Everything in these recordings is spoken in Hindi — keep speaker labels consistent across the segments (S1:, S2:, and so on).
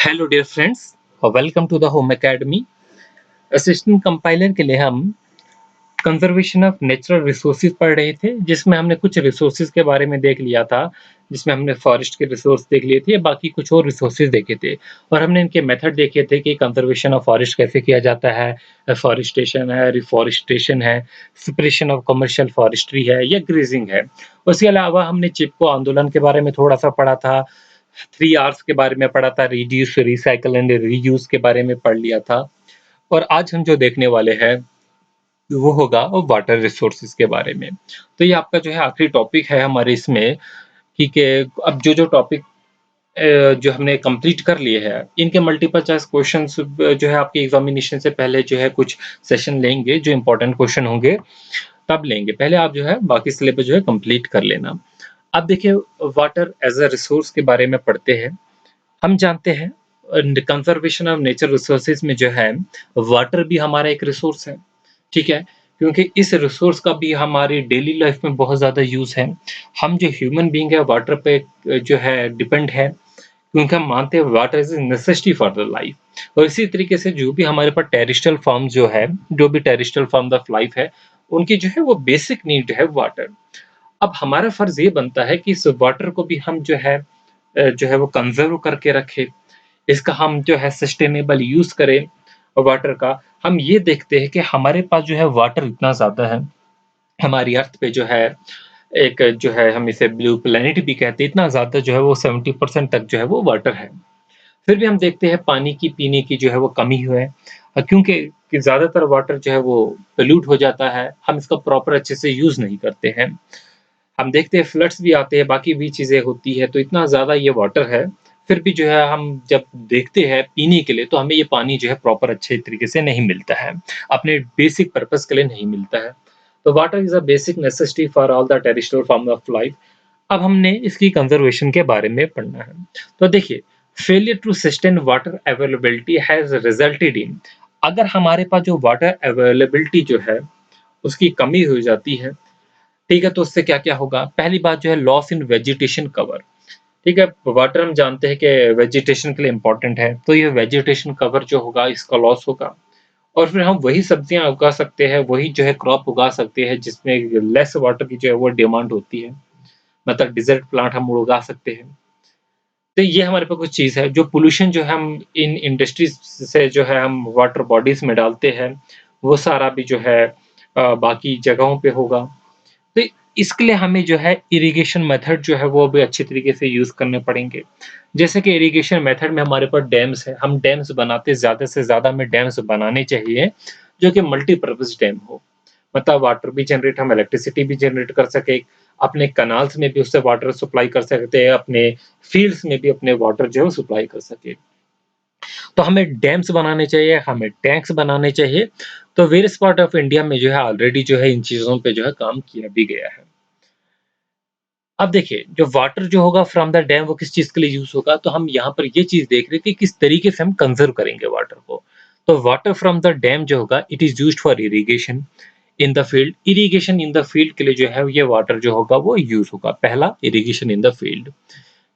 S1: Hello dear friends, welcome to the home academy. Assistant compiler के लिए हम कंजर्वेशन ऑफ नेचुरल रिसोर्सेज पढ़ रहे थे, जिसमें हमने कुछ रिसोर्सेज के बारे में देख लिया था। जिसमें हमने फॉरेस्ट के रिसोर्स देख लिए थे, बाकी कुछ और रिसोर्सेज देखे थे और हमने इनके मेथड देखे थे कि कंजर्वेशन ऑफ फॉरेस्ट कैसे किया जाता है, फॉरेस्टेशन है, रिफॉरेस्टेशन है, सुपरेशन ऑफ कमर्शियल फॉरेस्ट्री है या ग्रेजिंग है। उसके अलावा हमने चिपको आंदोलन के बारे में थोड़ा सा पढ़ा था, 3 R's के बारे में पढ़ा था, रिड्यूस, रिसाइकल एंड रीयूज के बारे में पढ़ लिया था। और आज हम जो देखने वाले हैं वो होगा वाटर रिसोर्सेज के बारे में। तो ये आपका जो है आखिरी टॉपिक है हमारे इसमें कि अब जो टॉपिक जो हमने कंप्लीट कर लिए हैं, इनके मल्टीपल चॉइस क्वेश्चंस जो है आपके एग्जामिनेशन से पहले जो है कुछ सेशन लेंगे, जो इंपॉर्टेंट क्वेश्चन होंगे तब लेंगे। पहले आप जो है बाकी सिलेबस जो है कंप्लीट कर लेना। अब देखिए, वाटर एज अ रिसोर्स के बारे में पढ़ते हैं। हम जानते हैं कंजर्वेशन ऑफ नेचर रिसोर्सेज में जो है वाटर भी हमारा एक रिसोर्स है, ठीक है। क्योंकि इस रिसोर्स का भी हमारी डेली लाइफ में बहुत ज़्यादा यूज़ है। हम जो ह्यूमन बीइंग है वाटर पे जो है डिपेंड है, क्योंकि हम मानते हैं water is necessity for the life. और इसी तरीके से जो भी हमारे पास टेरिस्ट्रियल फॉर्म जो है, जो भी टेरिस्ट्रियल फॉर्म ऑफ लाइफ है, उनकी जो है वो बेसिक नीड है वाटर। अब हमारा फर्ज ये बनता है कि इस वाटर को भी हम जो है वो कंजर्व करके रखें, इसका हम जो है सस्टेनेबल यूज करें वाटर का। हम ये देखते हैं कि हमारे पास जो है वाटर इतना ज़्यादा है, हमारी अर्थ पे जो है एक जो है हम इसे ब्लू प्लेनेट भी कहते हैं, इतना ज़्यादा जो है वो 70% तक जो है वो वाटर है। फिर भी हम देखते हैं पानी की पीने की जो है वो कमी है, क्योंकि कि ज़्यादातर वाटर जो है वो पोल्यूट हो जाता है, हम इसका प्रॉपर अच्छे से यूज़ नहीं करते हैं। हम देखते हैं फ्लड्स भी आते हैं, बाकी भी चीज़ें होती है, तो इतना ज़्यादा ये वाटर है। फिर भी जो है हम जब देखते हैं पीने के लिए, तो हमें ये पानी जो है प्रॉपर अच्छे तरीके से नहीं मिलता है, अपने बेसिक पर्पस के लिए नहीं मिलता है। तो water is a basic necessity for all the terrestrial form of life. अब हमने इसकी कंजर्वेशन के बारे में पढ़ना है। तो देखिए, failure to sustain water availability has resulted in, अगर हमारे पास जो वाटर अवेलेबिलिटी जो है उसकी कमी हो जाती है, ठीक है, तो उससे क्या-क्या होगा? पहली बात जो है लॉस इन वेजिटेशन कवर, ठीक है? वाटर हम जानते हैं कि वेजिटेशन के लिए इम्पोर्टेंट है, तो ये वेजिटेशन कवर जो होगा इसका लॉस होगा। और फिर हम वही सब्जियाँ उगा सकते हैं, वही जो है क्रॉप उगा सकते हैं जिसमें लेस वाटर की जो है वो डिमांड होती है। मतलब डेज़र्ट प्लांट हम उगा सकते हैं। तो ये हमारे पास कुछ चीज़ है, जो पॉल्यूशन जो हम इन इंडस्ट्रीज़ से जो है हम वाटर बॉडीज़ में डालते हैं, वो सारा भी जो है बाकी जगहों पे होगा। तो इसके लिए हमें जो है इरिगेशन मेथड जो है वो भी अच्छे तरीके से यूज़ करने पड़ेंगे। जैसे कि इरिगेशन मेथड में हमारे पास डैम्स है, हम डैम्स बनाते ज़्यादा से ज़्यादा हमें डैम्स बनाने चाहिए, जो कि मल्टीपर्पज़ डैम हो। मतलब वाटर भी जनरेट, हम इलेक्ट्रिसिटी भी जनरेट कर सकें, अपने कैनाल्स में भी उससे वाटर सप्लाई कर सकते हैं, अपने फील्ड्स में भी अपने वाटर जो है सप्लाई कर सकें। तो हमें डैम्स बनाने चाहिए, हमें टैंक्स बनाने चाहिए। तो वेरियस पार्ट ऑफ इंडिया में जो है ऑलरेडी जो है इन चीज़ों पे जो है काम किया भी गया है। अब देखिए, जो वाटर जो होगा फ्रॉम द डैम वो किस चीज़ के लिए यूज़ होगा, तो हम यहाँ पर ये चीज़ देख रहे हैं कि किस तरीके से हम कंज़र्व करेंगे वाटर को। तो वाटर फ्रॉम द डैम जो होगा it is used for irrigation in the field. Irrigation in the field के लिए जो है ये वाटर जो होगा वो यूज़ होगा। पहला इरिगेशन इन द फील्ड,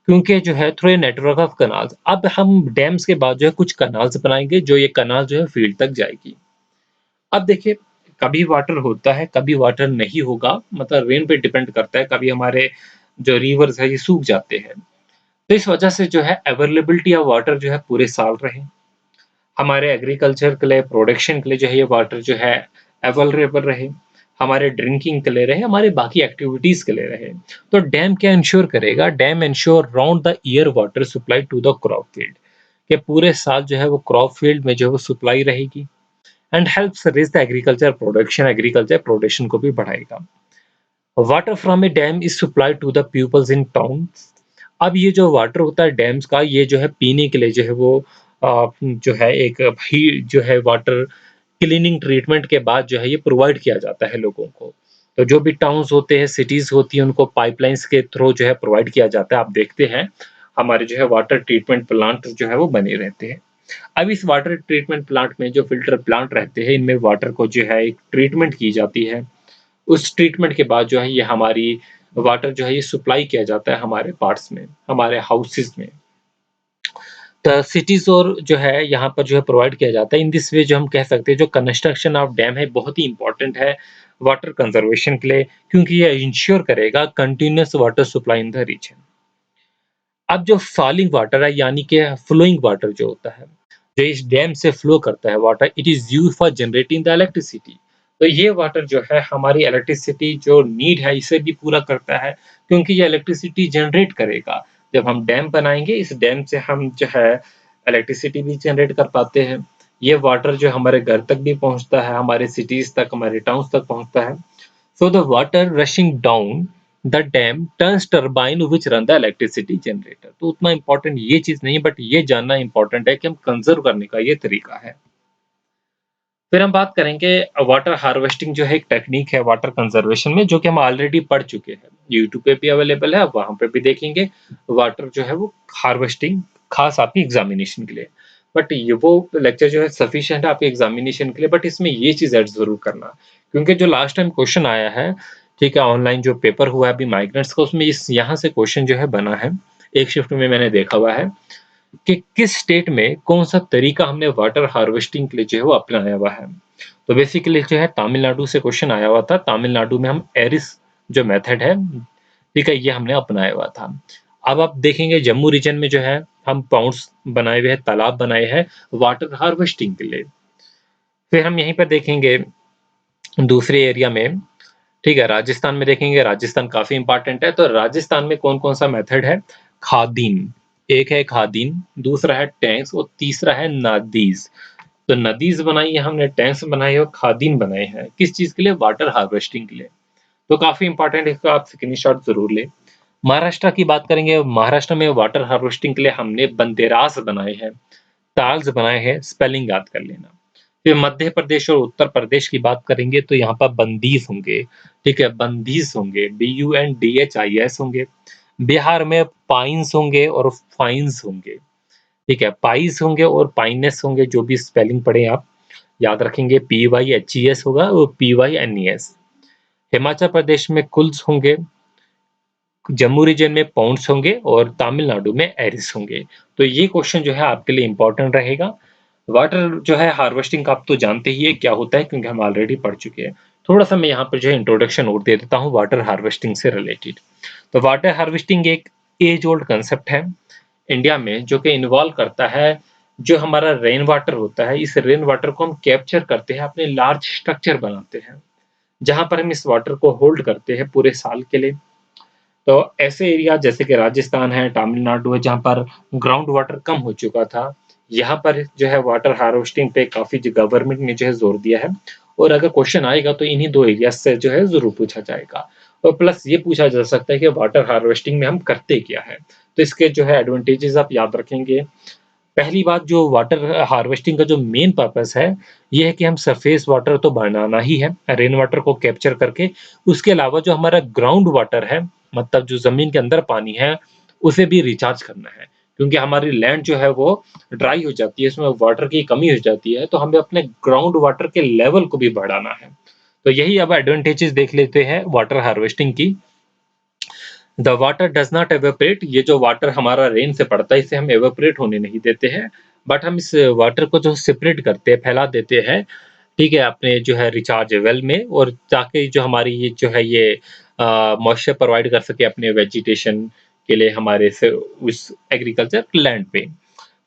S1: क्योंकि जो है through a network of canals, अब हम डैम्स के बाद जो है कुछ कैनाल्स बनाएँगे, जो ये कैनाल जो है फील्ड तक जाएगी। अब देखिए, कभी वाटर होता है, कभी वाटर नहीं होगा, मतलब रेन पे डिपेंड करता है, कभी हमारे जो रिवर्स है ये सूख जाते हैं। तो इस वजह से जो है अवेलेबिलिटी ऑफ वाटर जो है पूरे साल रहे। हमारे एग्रीकल्चर के लिए, प्रोडक्शन के लिए जो है ये वाटर जो है अवेलेबल रहे, हमारे ड्रिंकिंग के लिए रहे, हमारे बाकी एक्टिविटीज़ के लिए रहे। तो डैम क्या इंश्योर करेगा? Dam ensure round the year water supply to the crop field, कि पूरे साल जो है वो क्रॉप फील्ड में जो है वो सप्लाई रहेगी। And helps raise the agriculture production, agriculture production को भी बढ़ाएगा। Water from a dam is supplied to the peoples in towns. अब ये जो वाटर होता है डैम्स का, ये जो है पीने के लिए जो है वो जो है एक ही जो है वाटर क्लीनिंग ट्रीटमेंट के बाद जो है ये प्रोवाइड किया जाता है लोगों को। तो जो भी टाउन्स होते हैं, सिटीज़ होती हैं, उनको पाइपलाइन्स के थ्रू जो है प्रोवाइड किया जाता है। आप देखते हैं हमारे जो है वाटर ट्रीटमेंट प्लांट जो है वो बने रहते हैं। अब इस वाटर ट्रीटमेंट प्लांट में जो फ़िल्टर प्लांट रहते हैं, इनमें वाटर को जो है एक ट्रीटमेंट की जाती है। उस ट्रीटमेंट के बाद जो है ये हमारी वाटर जो है ये सप्लाई किया जाता है हमारे पार्ट्स में, हमारे हाउसेज़ में। सिटीज़ और जो है यहाँ पर जो है प्रोवाइड किया जाता है। इन दिस वे जो हम कह सकते हैं जो कंस्ट्रक्शन ऑफ डैम है बहुत ही इम्पोर्टेंट है वाटर कंजर्वेशन के लिए, क्योंकि ये इंश्योर करेगा continuous water supply in the region. अब जो फॉलिंग वाटर है यानी कि फ्लोइंग वाटर जो होता है, जो इस डैम से फ्लो करता है water, it is used for generating the electricity. तो ये वाटर जो है हमारी इलेक्ट्रिसिटी जो नीड है इसे भी पूरा करता है, क्योंकि ये इलेक्ट्रिसिटी जनरेट करेगा। जब हम डैम बनाएँगे इस डैम से हम जो है इलेक्ट्रिसिटी भी जनरेट कर पाते हैं। ये वाटर जो हमारे घर तक भी पहुँचता है, हमारे सिटीज़ तक, हमारे टाउन्स तक पहुँचता है। So the water rushing down the dam turns turbine which run the electricity generator। तो उतना इम्पोर्टेंट ये चीज नहीं है, बट ये जानना इम्पोर्टेंट है कि हम कंजर्व करने का ये तरीका है। फिर हम बात करेंगे वाटर हार्वेस्टिंग जो है एक टेक्निक है वाटर कंजर्वेशन में, जो कि हम ऑलरेडी पढ़ चुके हैं। यूट्यूब पे भी अवेलेबल है, वहां पे भी देखेंगे। वाटर जो है वो हार्वेस्टिंग खास आपकी एग्जामिनेशन के लिए, बट ये वो लेक्चर जो है सफिशिएंट है आपके एग्जामिनेशन के लिए, बट इसमें ये चीज ऐड जरूर करना, क्योंकि जो लास्ट टाइम क्वेश्चन आया है, ठीक है, ऑनलाइन जो पेपर हुआ है अभी माइग्रेंट्स का, उसमें इस यहाँ से क्वेश्चन जो है बना है, एक शिफ्ट में मैंने देखा हुआ है कि किस स्टेट में कौन सा तरीका हमने वाटर हार्वेस्टिंग के लिए जो है वो अपनाया हुआ है। तो बेसिकली जो है तमिलनाडु से क्वेश्चन आया हुआ था। तमिलनाडु में हम एरिस जो मेथड है, ठीक है, ये हमने अपनाया हुआ था। अब आप देखेंगे जम्मू रीजन में जो है हम पाउंड्स बनाए हुए हैं, तालाब बनाए हैं वाटर हार्वेस्टिंग के लिए। फिर हम यहीं पर देखेंगे दूसरे एरिया में, ठीक है, राजस्थान में देखेंगे। राजस्थान काफी इंपॉर्टेंट है। तो राजस्थान में कौन कौन सा मेथड है? खादीन, एक है खादीन, दूसरा है टैंक्स और तीसरा है नदीज। तो नदीज बनाई है हमने, टैंक्स बनाए और खादीन बनाए हैं, किस चीज के लिए? वाटर हार्वेस्टिंग के लिए। तो काफी इंपॉर्टेंट है, इसका आप स्क्रीनशॉट जरूर ले। महाराष्ट्र की बात करेंगे। महाराष्ट्र में वाटर हार्वेस्टिंग के लिए हमने बंदेरास बनाए हैं, ताल्स बनाए हैं, स्पेलिंग याद कर लेना। फिर मध्य प्रदेश और उत्तर प्रदेश की बात करेंगे तो यहाँ पर बंदीज होंगे, ठीक है, बंदीज होंगे, BUNDHIS होंगे। बिहार में पाइन्स होंगे और फाइन्स होंगे, ठीक है, पाइस होंगे और पाइनेस होंगे, जो भी स्पेलिंग पढ़े आप याद रखेंगे। PYHES होगा और PYNES। हिमाचल प्रदेश में कुल्स होंगे, जम्मू रीजन में पौंड्स होंगे और तमिलनाडु में एरिस होंगे। तो ये क्वेश्चन जो है आपके लिए इंपॉर्टेंट रहेगा। वाटर जो है हार्वेस्टिंग का आप तो जानते ही है क्या होता है, क्योंकि हम ऑलरेडी पढ़ चुके हैं। थोड़ा सा मैं यहाँ पर जो है इंट्रोडक्शन और दे देता हूँ वाटर हार्वेस्टिंग से रिलेटेड। तो वाटर हार्वेस्टिंग एक एज ओल्ड कंसेप्ट है इंडिया में, जो कि इन्वॉल्व करता है जो हमारा रेन वाटर होता है, इस रेन वाटर को हम कैप्चर करते हैं, अपने लार्ज स्ट्रक्चर बनाते हैं, जहां पर हम इस वाटर को होल्ड करते हैं पूरे साल के लिए। तो ऐसे एरिया जैसे कि राजस्थान है, तमिलनाडु है, जहाँ पर ग्राउंड वाटर कम हो चुका था, यहाँ पर जो है वाटर हार्वेस्टिंग पे काफी गवर्नमेंट ने जो है जोर दिया है। और अगर क्वेश्चन आएगा तो इन्हीं दो एरिया से जो है जरूर पूछा जाएगा। और प्लस ये पूछा जा सकता है कि वाटर हार्वेस्टिंग में हम करते क्या है। तो इसके जो है एडवांटेजेस आप याद रखेंगे। पहली बात, जो वाटर हार्वेस्टिंग का जो मेन पर्पस है, ये है कि हम सरफेस वाटर तो बनाना ही है रेन वाटर को कैप्चर करके। उसके अलावा जो हमारा ग्राउंड वाटर है, मतलब जो जमीन के अंदर पानी है, उसे भी रिचार्ज करना है, क्योंकि हमारी लैंड जो है वो ड्राई हो जाती है, इसमें वाटर की कमी हो जाती है, तो हमें अपने ग्राउंड वाटर के लेवल को भी बढ़ाना है। तो यही अब एडवांटेजेस देख लेते हैं वाटर हार्वेस्टिंग की। The water does not evaporate, ये जो वाटर हमारा रेन से पड़ता है इसे हम एवेपोरेट होने नहीं देते हैं, बट हम इस वाटर को जो सेपरेट करते हैं, फैला देते हैं, ठीक है, अपने जो है रिचार्ज वेल में, और ताकि जो हमारी ये जो है ये मॉइस्चर प्रोवाइड कर सके अपने वेजिटेशन के लिए, हमारे से उस एग्रीकल्चर लैंड पे।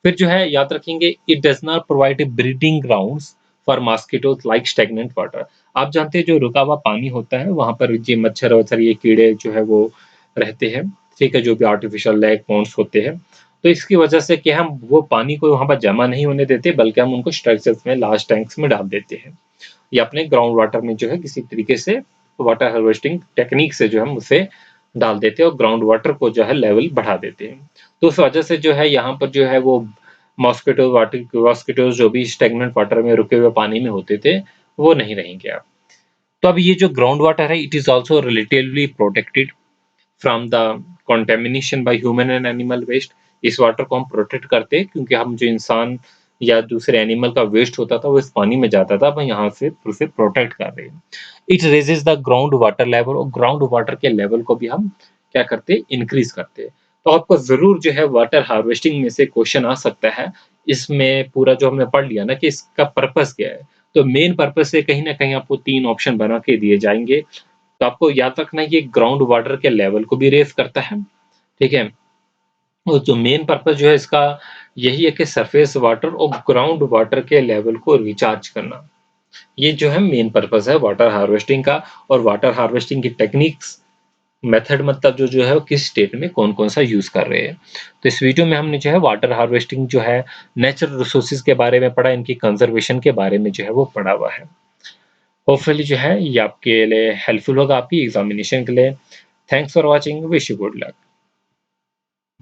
S1: फिर जो है याद रखेंगे, it does not provide breeding grounds for mosquitoes like stagnant water. आप जानते हैं जो रुका हुआ पानी होता है वहां पर ये मच्छर वच्छर ये कीड़े जो है वो रहते हैं, ठीक है, जो भी आर्टिफिशियल लेक पॉन्ड्स होते हैं। तो इसकी वजह से कि हम वो पानी को वहां पर जमा नहीं होने देते, बल्कि हम उनको स्ट्रक्चर्स में, लार्ज टैंक्स में डाल देते हैं, या अपने ग्राउंड वाटर में जो है किसी तरीके से वाटर हार्वेस्टिंग टेक्निक से जो हम उसे डाल देते हैं और ग्राउंड वाटर को जो है लेवल बढ़ा देते हैं। तो उस वजह से जो है यहाँ पर जो है वो मॉस्किटोज जो भी स्टेगनेंट वाटर में रुके हुए पानी में होते थे, वो नहीं रहेंगे अब। तो अब ये जो ग्राउंड वाटर है, it is also relatively protected from the contamination by human and animal waste. इस वाटर को हम प्रोटेक्ट करते हैं, क्योंकि हम जो इंसान या दूसरे एनिमल का वेस्ट होता था वो इस पानी में जाता था, अब यहाँ से उसे प्रोटेक्ट कर रहे हैं। It raises the ground water level, और ग्राउंड वाटर के लेवल को भी हम क्या करते हैं? इंक्रीज करते हैं। तो आपको ज़रूर जो है वाटर हार्वेस्टिंग में से क्वेश्चन आ सकता है। इसमें पूरा जो हमने पढ़ लिया ना कि इसका पर्पस क्या है? तो मेन पर्पस से कहीं न कहीं आपको 3 ऑप्शन बना के दिए जाएँगे। तो आपको याद रखना है ये ग्राउंड वाटर के लेवल को भी रेज़ करता है, ठीक है? और जो मेन पर्पस जो है इसका यही है कि सरफेस वाटर और ग्राउंड वाटर के लेवल को रिचार्ज करना। ये जो है मेन पर्पस है वाटर हार्वेस्टिंग का। और वाटर हार्वेस्टिंग की टेक्निक्स मेथड मतलब जो है वो किस स्टेट में कौन-कौन सा यूज़ कर रहे हैं। तो इस वीडियो में हमने जो है वाटर हार्वेस्टिंग जो है नेचुरल रिसोर्सेज़ के बारे में पढ़ा, इनकी कंज़र्वेशन के बारे में जो है वो पढ़ा हुआ है। होपफुली जो है ये आपके लिए हेल्पफुल होगा आपकी एग्ज़ामिनेशन के लिए। Thanks for watching, wish you good luck.